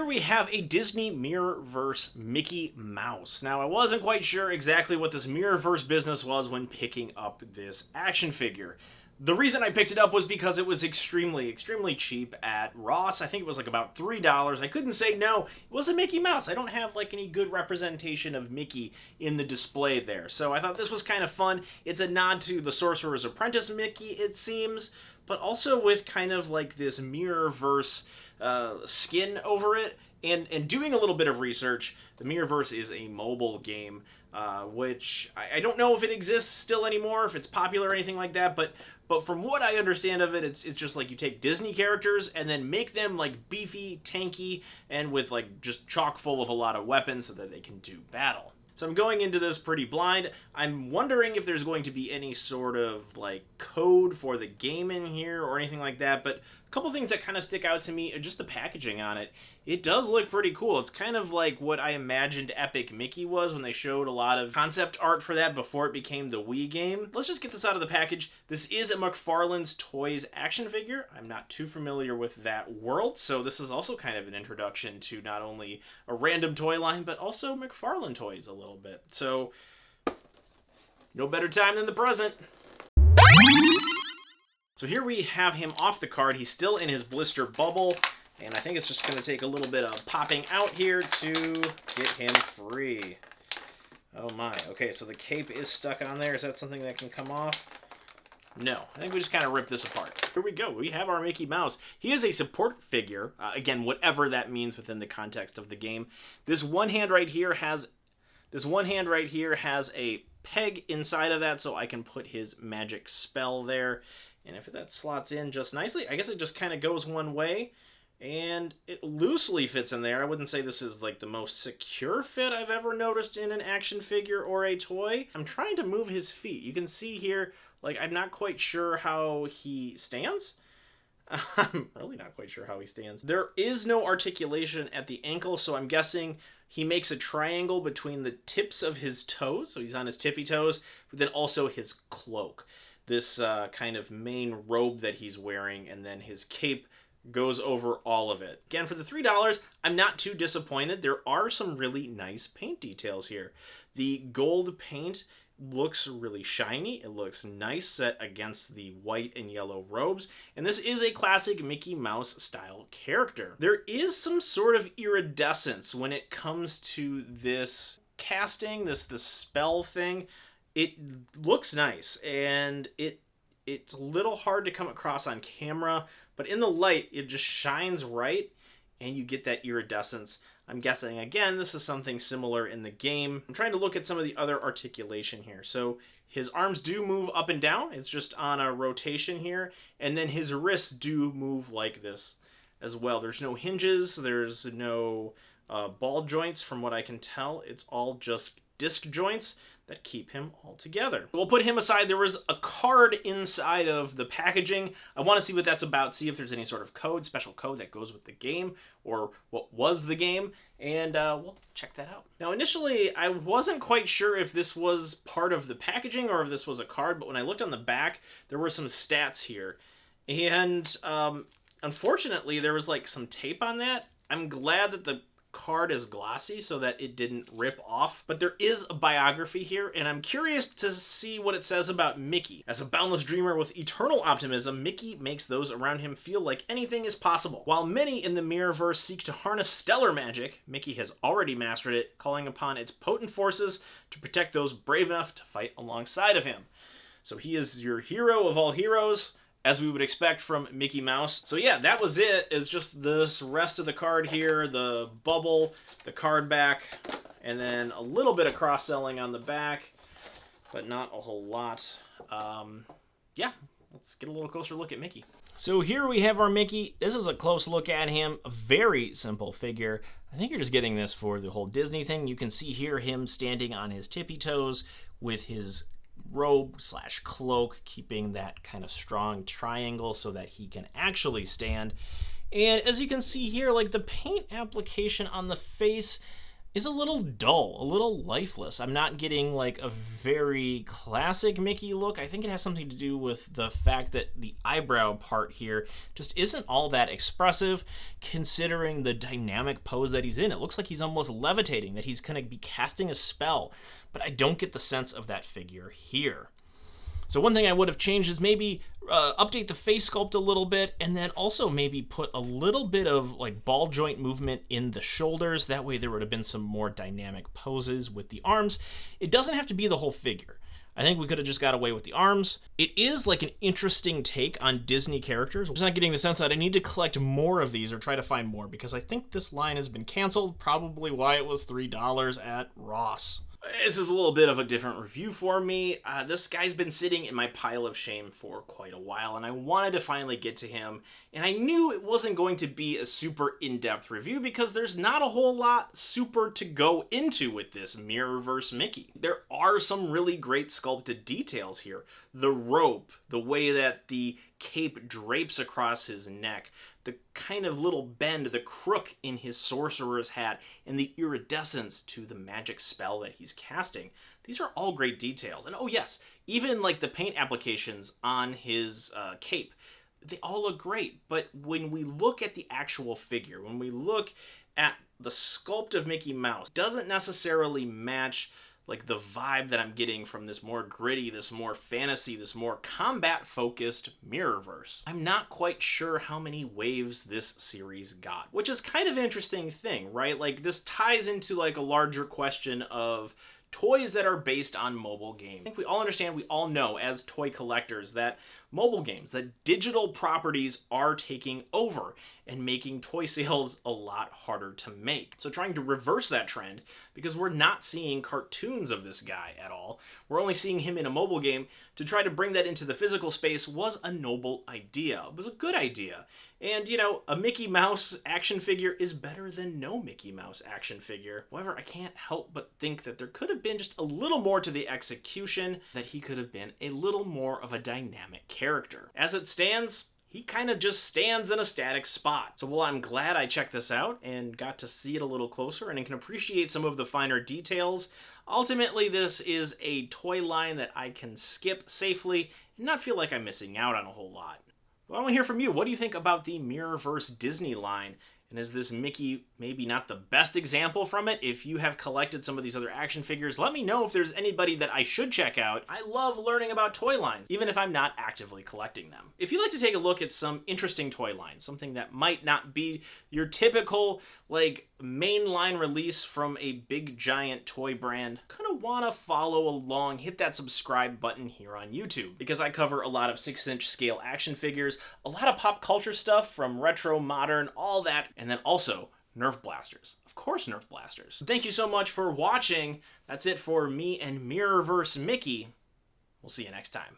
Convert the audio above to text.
here we have a Disney Mirrorverse Mickey Mouse. Now, I wasn't quite sure exactly what this Mirrorverse business was when picking up this action figure. The reason I picked it up was because it was extremely cheap at Ross. I think it was like about $3. I couldn't say no. It was a Mickey Mouse. I don't have like any good representation of Mickey in the display there. So I thought this was kind of fun. It's a nod to the Sorcerer's Apprentice Mickey, it seems, but also with kind of like this Mirrorverse skin over it. And doing a little bit of research, the Mirrorverse is a mobile game, which I don't know if it exists still anymore, if it's popular or anything like that, but from what I understand of it, it's just like you take Disney characters and then make them like beefy, tanky, and with like just chock full of a lot of weapons so that they can do battle. So I'm going into this pretty blind. I'm wondering if there's going to be any sort of like code for the game in here or anything like that, but a couple things that kind of stick out to me are just the packaging on it. It does look pretty cool. It's kind of like what I imagined Epic Mickey was when they showed a lot of concept art for that before it became the Wii game. Let's just get this out of the package. This is a McFarlane's Toys action figure. I'm not too familiar with that world, so this is also kind of an introduction to not only a random toy line, but also McFarlane Toys a little bit. So, no better time than the present. So here we have him off the card. He's still in his blister bubble, and I think it's just going to take a little bit of popping out here to get him free. Oh my. Okay, so the cape is stuck on there. Is that something that can come off? No. I think we just kind of rip this apart. Here we go. We have our Mickey Mouse. He is a support figure. Again, whatever that means within the context of the game. This one hand right here has a peg inside of that, so I can put his magic spell there. And if that slots in just nicely, I guess it just kind of goes one way, and it loosely fits in there. I wouldn't say this is like the most secure fit I've ever noticed in an action figure or a toy. I'm trying to move his feet. You can see here, like, I'm not quite sure how he stands. I'm really not quite sure how he stands. There is no articulation at the ankle, so I'm guessing he makes a triangle between the tips of his toes, so he's on his tippy toes, but then also his cloak. This kind of main robe that he's wearing, and then his cape goes over all of it. Again, for the $3, I'm not too disappointed. There are some really nice paint details here. The gold paint looks really shiny. It looks nice set against the white and yellow robes. And this is a classic Mickey Mouse style character. There is some sort of iridescence when it comes to this casting, this spell thing. It looks nice, and it's a little hard to come across on camera, but in the light, it just shines right, and you get that iridescence. I'm guessing, again, this is something similar in the game. I'm trying to look at some of the other articulation here. So his arms do move up and down. It's just on a rotation here, and then his wrists do move like this as well. There's no hinges. There's no ball joints from what I can tell. It's all just disc joints that keep him all together. We'll put him aside. There was a card inside of the packaging. I want to see what that's about, see if there's any sort of code, special code that goes with the game, or what was the game, and we'll check that out. Now, initially, I wasn't quite sure if this was part of the packaging or if this was a card, but when I looked on the back, there were some stats here, and unfortunately, there was like some tape on that. I'm glad that the card is glossy so that it didn't rip off, but there is a biography here, and I'm curious to see what it says about Mickey. As a boundless dreamer with eternal optimism, Mickey makes those around him feel like anything is possible. While many in the Mirrorverse seek to harness stellar magic, Mickey has already mastered it, calling upon its potent forces to protect those brave enough to fight alongside of him. So he is your hero of all heroes, as we would expect from Mickey Mouse. So yeah, that was it. It's just this rest of the card here, the bubble, the card back, and then a little bit of cross-selling on the back, but not a whole lot. Yeah, let's get a little closer look at Mickey. So here we have our Mickey. This is a close look at him. A very simple figure. I think you're just getting this for the whole Disney thing. You can see here him standing on his tippy toes with his robe / cloak, keeping that kind of strong triangle so that he can actually stand. And as you can see here, like the paint application on the face, is a little dull, a little lifeless. I'm not getting like a very classic Mickey look. I think it has something to do with the fact that the eyebrow part here just isn't all that expressive considering the dynamic pose that he's in. It looks like he's almost levitating, that he's going to be casting a spell, but I don't get the sense of that figure here. So one thing I would have changed is maybe update the face sculpt a little bit, and then also maybe put a little bit of like ball joint movement in the shoulders. That way there would have been some more dynamic poses with the arms. It doesn't have to be the whole figure. I think we could have just got away with the arms. It is like an interesting take on Disney characters. I'm just not getting the sense that I need to collect more of these or try to find more, because I think this line has been canceled, probably why it was $3 at Ross. This is a little bit of a different review for me. This guy's been sitting in my pile of shame for quite a while, and I wanted to finally get to him, and I knew it wasn't going to be a super in-depth review because there's not a whole lot super to go into with this Mirrorverse Mickey. There are some really great sculpted details here. The rope, the way that the cape drapes across his neck, the kind of little bend, the crook in his sorcerer's hat, and the iridescence to the magic spell that he's casting. These are all great details. And oh yes, even like the paint applications on his cape, they all look great. But when we look at the actual figure, when we look at the sculpt of Mickey Mouse, it doesn't necessarily match like the vibe that I'm getting from this more gritty, this more fantasy, this more combat-focused Mirrorverse. I'm not quite sure how many waves this series got, which is kind of an interesting thing, right? Like, this ties into like a larger question of toys that are based on mobile games. I think we all understand, we all know as toy collectors that mobile games, that digital properties are taking over and making toy sales a lot harder to make. So trying to reverse that trend, because we're not seeing cartoons of this guy at all, we're only seeing him in a mobile game, to try to bring that into the physical space was a noble idea. It was a good idea. And, you know, a Mickey Mouse action figure is better than no Mickey Mouse action figure. However, I can't help but think that there could have been just a little more to the execution, that he could have been a little more of a dynamic character. As it stands, he kind of just stands in a static spot. So while I'm glad I checked this out and got to see it a little closer and can appreciate some of the finer details, ultimately this is a toy line that I can skip safely and not feel like I'm missing out on a whole lot. Well, I want to hear from you. What do you think about the Mirrorverse Disney line? And is this Mickey maybe not the best example from it? If you have collected some of these other action figures, let me know if there's anybody that I should check out. I love learning about toy lines, even if I'm not actively collecting them. If you'd like to take a look at some interesting toy lines, something that might not be your typical like mainline release from a big giant toy brand, kind of want to follow along, hit that subscribe button here on YouTube, because I cover a lot of 6-inch scale action figures, a lot of pop culture stuff from retro, modern, all that, and then also Nerf blasters. Of course, Nerf blasters. Thank you so much for watching. That's it for me and Mirrorverse Mickey. We'll see you next time.